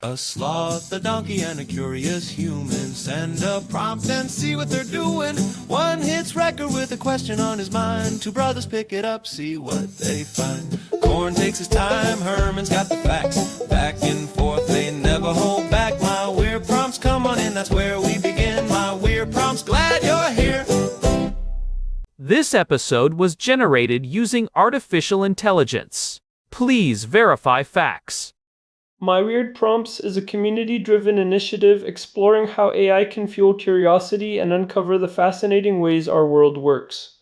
A sloth, a donkey, and a curious human. Send a prompt and see what they're doing. One hits record with a question on his mind. Two brothers pick it up, see what they find. Corn takes his time, Herman's got the facts. Back and forth, they never hold back. My weird prompts, come on in, that's where we begin. My weird prompts, glad you're here. This episode was generated using artificial intelligence. Please verify facts. My Weird Prompts is a community-driven initiative exploring how AI can fuel curiosity and uncover the fascinating ways our world works.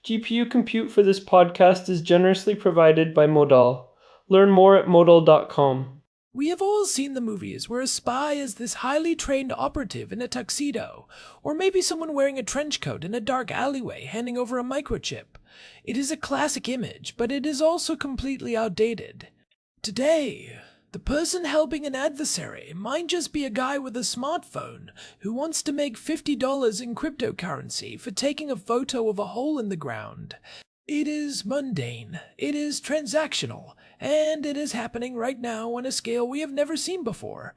GPU compute for this podcast is generously provided by Modal. Learn more at modal.com. We have all seen the movies where a spy is this highly trained operative in a tuxedo, or maybe someone wearing a trench coat in a dark alleyway handing over a microchip. It is a classic image, but it is also completely outdated. Today, the person helping an adversary might just be a guy with a smartphone who wants to make $50 in cryptocurrency for taking a photo of a hole in the ground. It is mundane, it is transactional, and it is happening right now on a scale we have never seen before.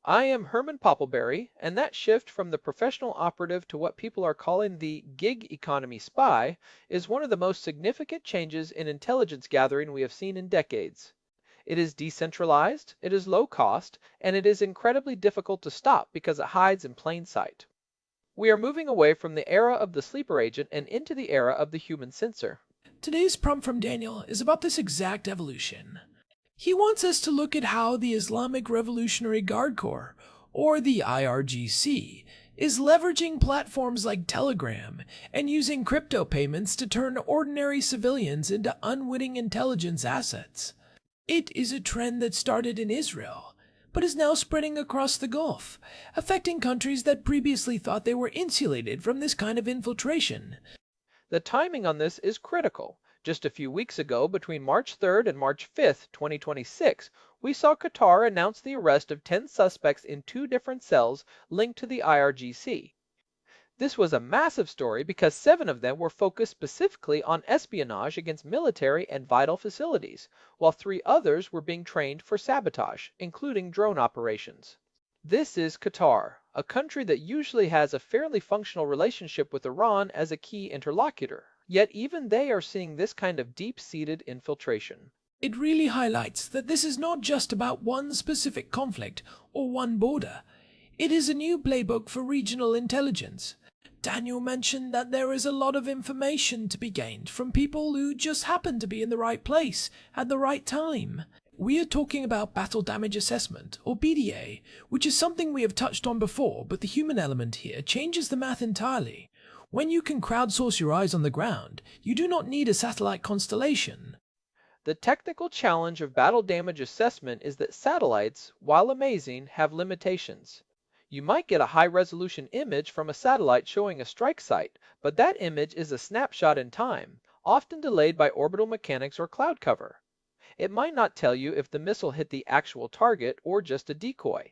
I am Herman Poppleberry, and that shift from the professional operative to what people are calling the gig economy spy is one of the most significant changes in intelligence gathering we have seen in decades. It is decentralized, it is low cost, and it is incredibly difficult to stop because it hides in plain sight. We are moving away from the era of the sleeper agent and into the era of the human sensor. Today's prompt from Daniel is about this exact evolution. He wants us to look at how the Islamic Revolutionary Guard Corps, or the IRGC, is leveraging platforms like Telegram and using crypto payments to turn ordinary civilians into unwitting intelligence assets. It is a trend that started in Israel, but is now spreading across the Gulf, affecting countries that previously thought they were insulated from this kind of infiltration. The timing on this is critical. Just a few weeks ago, between March 3rd and March 5th, 2026, we saw Qatar announce the arrest of 10 suspects in 2 different cells linked to the IRGC. This was a massive story because 7 of them were focused specifically on espionage against military and vital facilities, while 3 others were being trained for sabotage, including drone operations. This is Qatar, a country that usually has a fairly functional relationship with Iran as a key interlocutor, yet even they are seeing this kind of deep-seated infiltration. It really highlights that this is not just about one specific conflict or one border. It is a new playbook for regional intelligence. Daniel mentioned that there is a lot of information to be gained from people who just happen to be in the right place at the right time. We are talking about battle damage assessment, or BDA, which is something we have touched on before, but the human element here changes the math entirely. When you can crowdsource your eyes on the ground, you do not need a satellite constellation. The technical challenge of battle damage assessment is that satellites, while amazing, have limitations. You might get a high-resolution image from a satellite showing a strike site, but that image is a snapshot in time, often delayed by orbital mechanics or cloud cover. It might not tell you if the missile hit the actual target or just a decoy.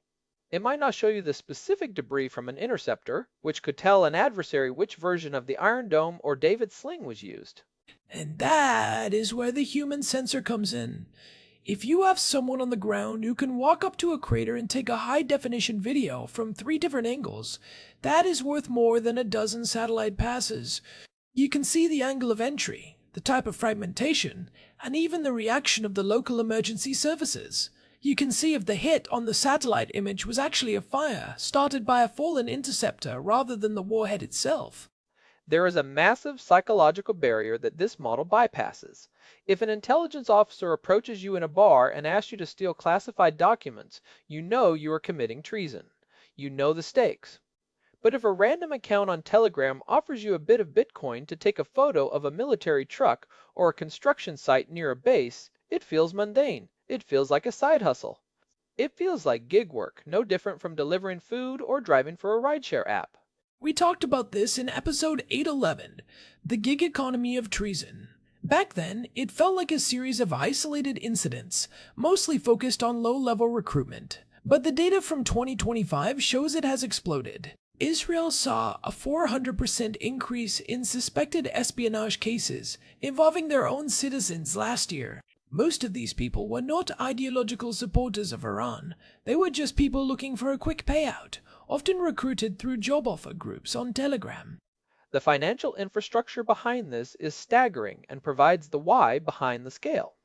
It might not show you the specific debris from an interceptor, which could tell an adversary which version of the Iron Dome or David's sling was used. And that is where the human sensor comes in. If you have someone on the ground who can walk up to a crater and take a high-definition video from 3 different angles, that is worth more than a dozen satellite passes. You can see the angle of entry, the type of fragmentation, and even the reaction of the local emergency services. You can see if the hit on the satellite image was actually a fire started by a fallen interceptor rather than the warhead itself. There is a massive psychological barrier that this model bypasses. If an intelligence officer approaches you in a bar and asks you to steal classified documents, you know you are committing treason. You know the stakes. But if a random account on Telegram offers you a bit of Bitcoin to take a photo of a military truck or a construction site near a base, it feels mundane. It feels like a side hustle. It feels like gig work, no different from delivering food or driving for a rideshare app. We talked about this in episode 811, The Gig Economy of Treason. Back then, it felt like a series of isolated incidents, mostly focused on low-level recruitment. But the data from 2025 shows it has exploded. Israel saw a 400% increase in suspected espionage cases involving their own citizens last year. Most of these people were not ideological supporters of Iran. They were just people looking for a quick payout, often recruited through job offer groups on Telegram. The financial infrastructure behind this is staggering and provides the why behind the scale.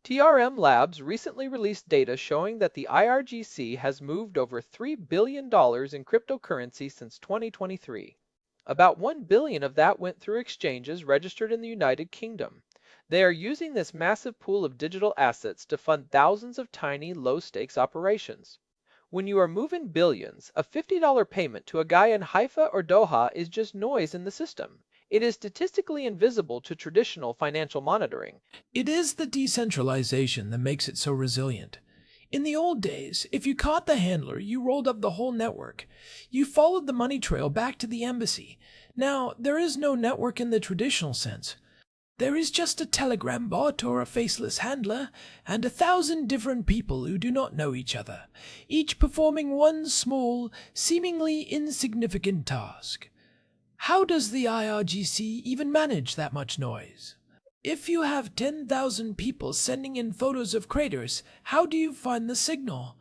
TRM Labs recently released data showing that the IRGC has moved over $3 billion in cryptocurrency since 2023. About $1 billion of that went through exchanges registered in the United Kingdom. They are using this massive pool of digital assets to fund thousands of tiny, low-stakes operations. When you are moving billions, a $50 payment to a guy in Haifa or Doha is just noise in the system. It is statistically invisible to traditional financial monitoring. It is the decentralization that makes it so resilient. In the old days, if you caught the handler, you rolled up the whole network. You followed the money trail back to the embassy. Now, there is no network in the traditional sense. There is just a Telegram bot or a faceless handler, and 1,000 different people who do not know each other, each performing one small, seemingly insignificant task. How does the IRGC even manage that much noise? If you have 10,000 people sending in photos of craters, how do you find the signal?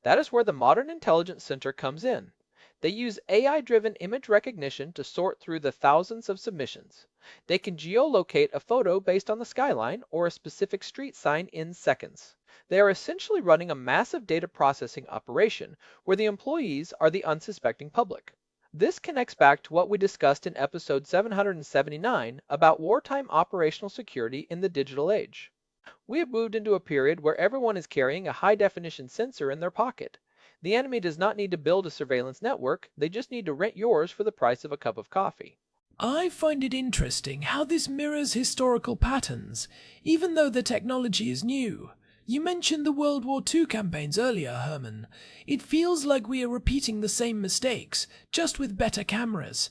That is where the Modern Intelligence Center comes in. They use AI-driven image recognition to sort through the thousands of submissions. They can geolocate a photo based on the skyline or a specific street sign in seconds. They are essentially running a massive data processing operation where the employees are the unsuspecting public. This connects back to what we discussed in episode 779 about wartime operational security in the digital age. We have moved into a period where everyone is carrying a high-definition sensor in their pocket. The enemy does not need to build a surveillance network, they just need to rent yours for the price of a cup of coffee. I find it interesting how this mirrors historical patterns, even though the technology is new. You mentioned the World War II campaigns earlier, Herman. It feels like we are repeating the same mistakes, just with better cameras.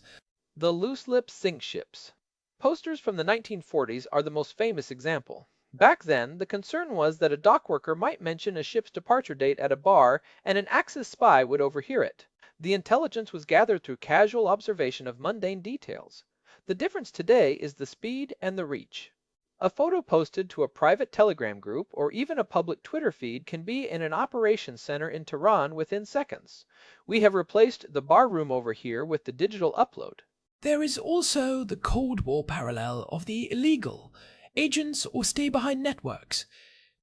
The loose-lip sink ships. Posters from the 1940s are the most famous example. Back then, the concern was that a dockworker might mention a ship's departure date at a bar and an Axis spy would overhear it. The intelligence was gathered through casual observation of mundane details. The difference today is the speed and the reach. A photo posted to a private Telegram group or even a public Twitter feed can be in an operations center in Tehran within seconds. We have replaced the bar room over here with the digital upload. There is also the Cold War parallel of the illegal agents or stay-behind networks.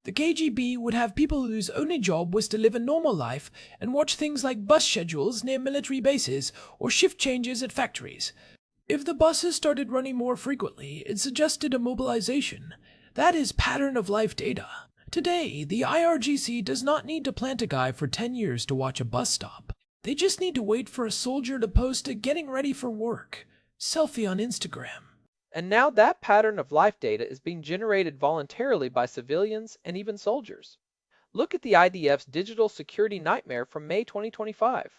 The KGB would have people whose only job was to live a normal life and watch things like bus schedules near military bases or shift changes at factories. If the buses started running more frequently, it suggested a mobilization. That is pattern of life data. Today, the IRGC does not need to plant a guy for 10 years to watch a bus stop. They just need to wait for a soldier to post a getting ready for work selfie on Instagram. And now that pattern of life data is being generated voluntarily by civilians and even soldiers. Look at the IDF's digital security nightmare from May 2025.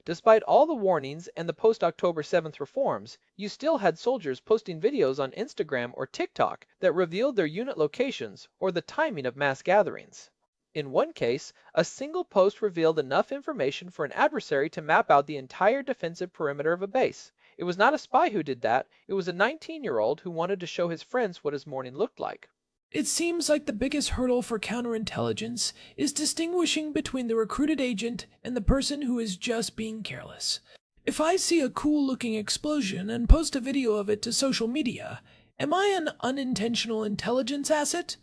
Despite all the warnings and the post-October 7th reforms, you still had soldiers posting videos on Instagram or TikTok that revealed their unit locations or the timing of mass gatherings. In one case, a single post revealed enough information for an adversary to map out the entire defensive perimeter of a base. It was not a spy who did that, it was a 19-year-old who wanted to show his friends what his morning looked like. It seems like the biggest hurdle for counterintelligence is distinguishing between the recruited agent and the person who is just being careless. If I see a cool-looking explosion and post a video of it to social media, am I an unintentional intelligence asset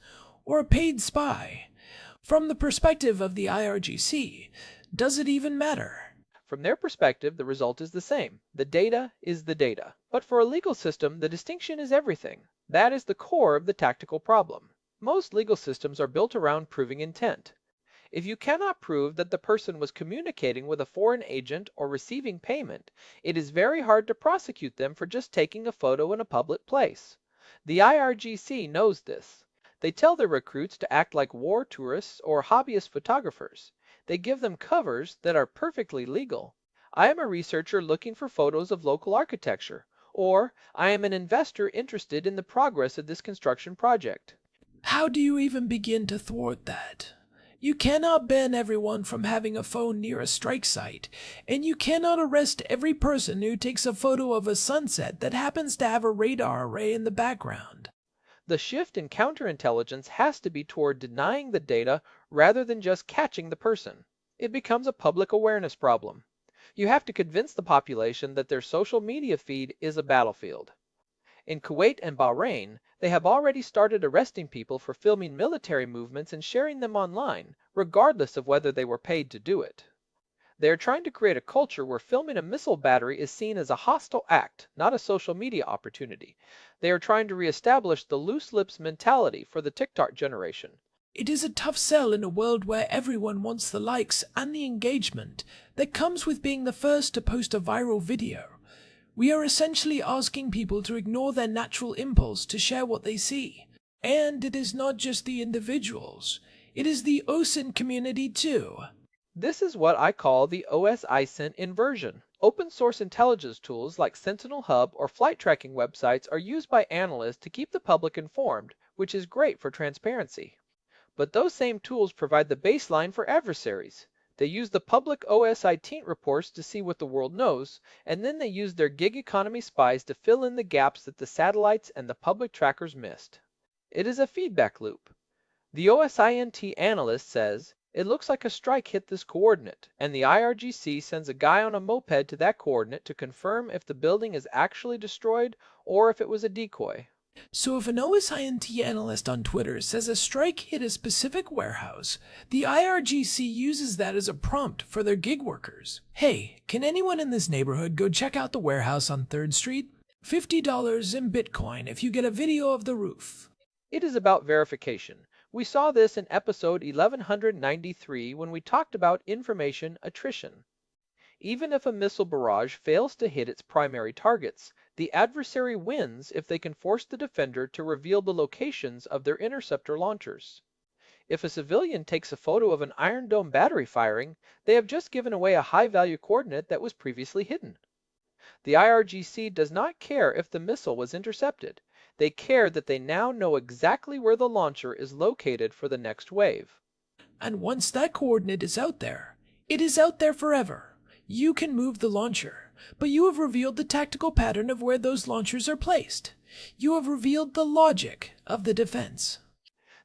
or a paid spy? From the perspective of the IRGC, does it even matter? From their perspective, the result is the same. The data is the data. But for a legal system, the distinction is everything. That is the core of the tactical problem. Most legal systems are built around proving intent. If you cannot prove that the person was communicating with a foreign agent or receiving payment, it is very hard to prosecute them for just taking a photo in a public place. The IRGC knows this. They tell their recruits to act like war tourists or hobbyist photographers. They give them covers that are perfectly legal. I am a researcher looking for photos of local architecture, or I am an investor interested in the progress of this construction project. How do you even begin to thwart that? You cannot ban everyone from having a phone near a strike site, and you cannot arrest every person who takes a photo of a sunset that happens to have a radar array in the background. The shift in counterintelligence has to be toward denying the data rather than just catching the person. It becomes a public awareness problem. You have to convince the population that their social media feed is a battlefield. In Kuwait and Bahrain, they have already started arresting people for filming military movements and sharing them online, regardless of whether they were paid to do it. They are trying to create a culture where filming a missile battery is seen as a hostile act, not a social media opportunity. They are trying to reestablish the loose lips mentality for the TikTok generation. It is a tough sell in a world where everyone wants the likes and the engagement that comes with being the first to post a viral video. We are essentially asking people to ignore their natural impulse to share what they see. And it is not just the individuals, it is the OSINT community too. This is what I call the OSINT inversion. Open source intelligence tools like Sentinel Hub or flight tracking websites are used by analysts to keep the public informed, which is great for transparency. But those same tools provide the baseline for adversaries. They use the public OSINT reports to see what the world knows, and then they use their gig economy spies to fill in the gaps that the satellites and the public trackers missed. It is a feedback loop. The OSINT analyst says, "It looks like a strike hit this coordinate," and the IRGC sends a guy on a moped to that coordinate to confirm if the building is actually destroyed or if it was a decoy. So if an OSINT analyst on Twitter says a strike hit a specific warehouse, the IRGC uses that as a prompt for their gig workers. Hey, can anyone in this neighborhood go check out the warehouse on 3rd Street? $50 in Bitcoin if you get a video of the roof. It is about verification. We saw this in episode 1193 when we talked about information attrition. Even if a missile barrage fails to hit its primary targets, the adversary wins if they can force the defender to reveal the locations of their interceptor launchers. If a civilian takes a photo of an Iron Dome battery firing, they have just given away a high-value coordinate that was previously hidden. The IRGC does not care if the missile was intercepted. They care that they now know exactly where the launcher is located for the next wave. And once that coordinate is out there, it is out there forever. You can move the launcher, but you have revealed the tactical pattern of where those launchers are placed. You have revealed the logic of the defense.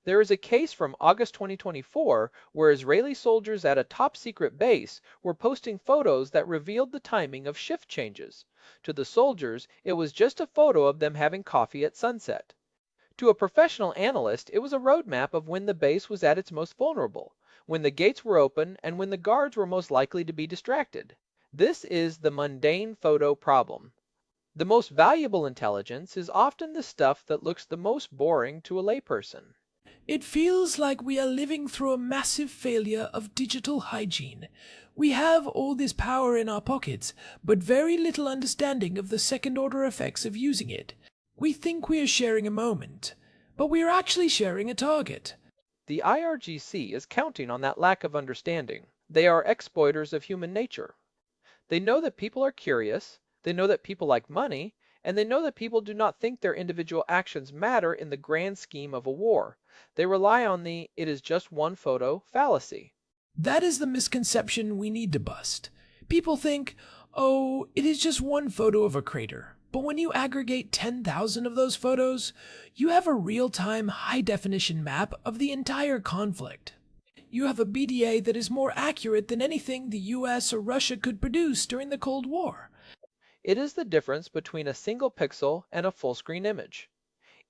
There is a case from August 2024 where Israeli soldiers at a top-secret base were posting photos that revealed the timing of shift changes. To the soldiers, it was just a photo of them having coffee at sunset. To a professional analyst, it was a roadmap of when the base was at its most vulnerable, when the gates were open, and when the guards were most likely to be distracted. This is the mundane photo problem. The most valuable intelligence is often the stuff that looks the most boring to a layperson. It feels like we are living through a massive failure of digital hygiene. We have all this power in our pockets, but very little understanding of the second-order effects of using it. We think we are sharing a moment, but we are actually sharing a target. The IRGC is counting on that lack of understanding. They are exploiters of human nature. They know that people are curious, they know that people like money, and they know that people do not think their individual actions matter in the grand scheme of a war. They rely on the "it is just one photo" fallacy. That is the misconception we need to bust. People think, oh, it is just one photo of a crater. But when you aggregate 10,000 of those photos, you have a real-time, high-definition map of the entire conflict. You have a BDA that is more accurate than anything the US or Russia could produce during the Cold War. It is the difference between a single pixel and a full-screen image.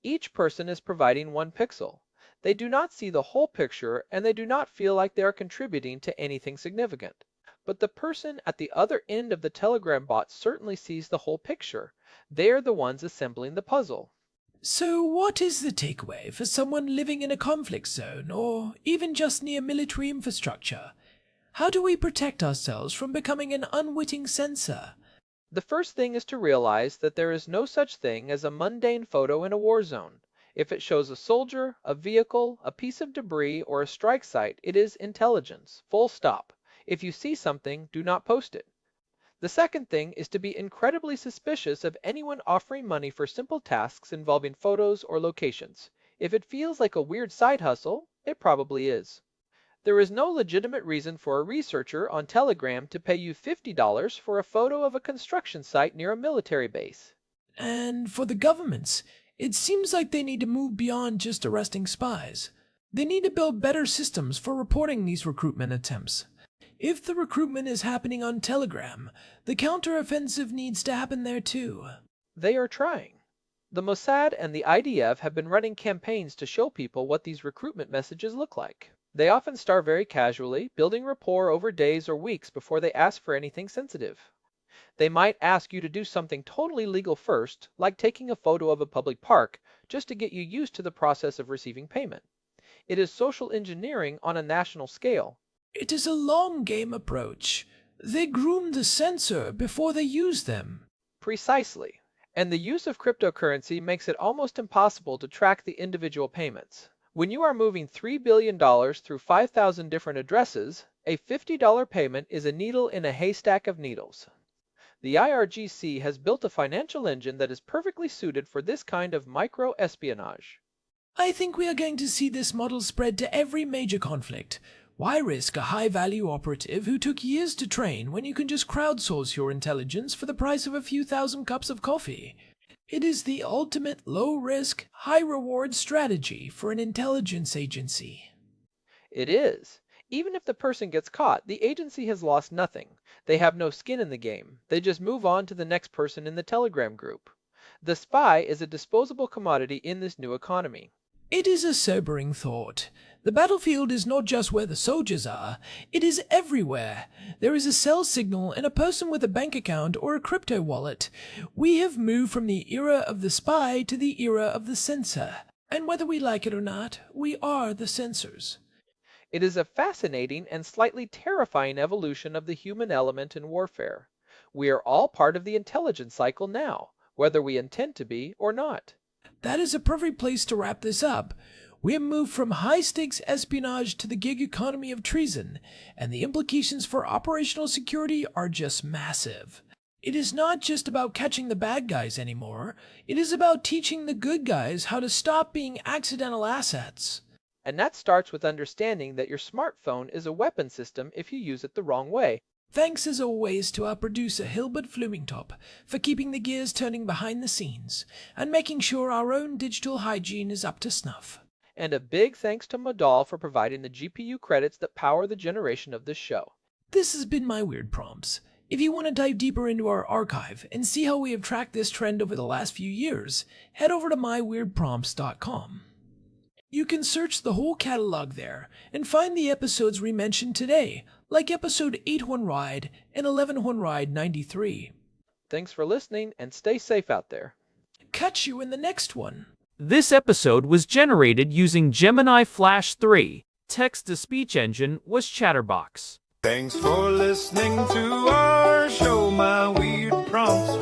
Each person is providing one pixel. They do not see the whole picture, and they do not feel like they are contributing to anything significant. But the person at the other end of the Telegram bot certainly sees the whole picture. They are the ones assembling the puzzle. So what is the takeaway for someone living in a conflict zone, or even just near military infrastructure? How do we protect ourselves from becoming an unwitting censor? The first thing is to realize that there is no such thing as a mundane photo in a war zone. If it shows a soldier, a vehicle, a piece of debris, or a strike site, it is intelligence. Full stop. If you see something, do not post it. The second thing is to be incredibly suspicious of anyone offering money for simple tasks involving photos or locations. If it feels like a weird side hustle, it probably is. There is no legitimate reason for a researcher on Telegram to pay you $50 for a photo of a construction site near a military base. And for the governments, It seems like they need to move beyond just arresting spies. They need to build better systems for reporting these recruitment attempts. If the recruitment is happening on Telegram, the counteroffensive needs to happen there too. They are trying. The Mossad and the IDF have been running campaigns to show people what these recruitment messages look like. They often start very casually, building rapport over days or weeks before they ask for anything sensitive. They might ask you to do something totally legal first, like taking a photo of a public park, just to get you used to the process of receiving payment. It is social engineering on a national scale. It is a long game approach. They groom the sensor before they use them. Precisely. And the use of cryptocurrency makes it almost impossible to track the individual payments. When you are moving $3 billion through 5,000 different addresses, a $50 payment is a needle in a haystack of needles. The IRGC has built a financial engine that is perfectly suited for this kind of micro-espionage. I think we are going to see this model spread to every major conflict. Why risk a high-value operative who took years to train when you can just crowdsource your intelligence for the price of a few thousand cups of coffee? It is the ultimate low-risk, high-reward strategy for an intelligence agency. It is. Even if the person gets caught, the agency has lost nothing. They have no skin in the game. They just move on to the next person in the Telegram group. The spy is a disposable commodity in this new economy. It is a sobering thought. The battlefield is not just where the soldiers are, it is everywhere. There is a cell signal and a person with a bank account or a crypto wallet. We have moved from the era of the spy to the era of the censor. And whether we like it or not, we are the censors. It is a fascinating and slightly terrifying evolution of the human element in warfare. We are all part of the intelligence cycle now, whether we intend to be or not. That is a perfect place to wrap this up. We have moved from high-stakes espionage to the gig economy of treason, and the implications for operational security are just massive. It is not just about catching the bad guys anymore. It is about teaching the good guys how to stop being accidental assets. And that starts with understanding that your smartphone is a weapon system if you use it the wrong way. Thanks as always to our producer Hilbert Flumingtop for keeping the gears turning behind the scenes and making sure our own digital hygiene is up to snuff. And a big thanks to Modal for providing the GPU credits that power the generation of this show. This has been My Weird Prompts. If you want to dive deeper into our archive and see how we have tracked this trend over the last few years, head over to myweirdprompts.com. You can search the whole catalog there and find the episodes we mentioned today, like episode 8-1 Ride and 11-1 Ride 93. Thanks for listening and stay safe out there. Catch you in the next one. This episode was generated using Gemini Flash 3. Text-to-speech engine was Chatterbox. Thanks for listening to our show, My Weird Prompts.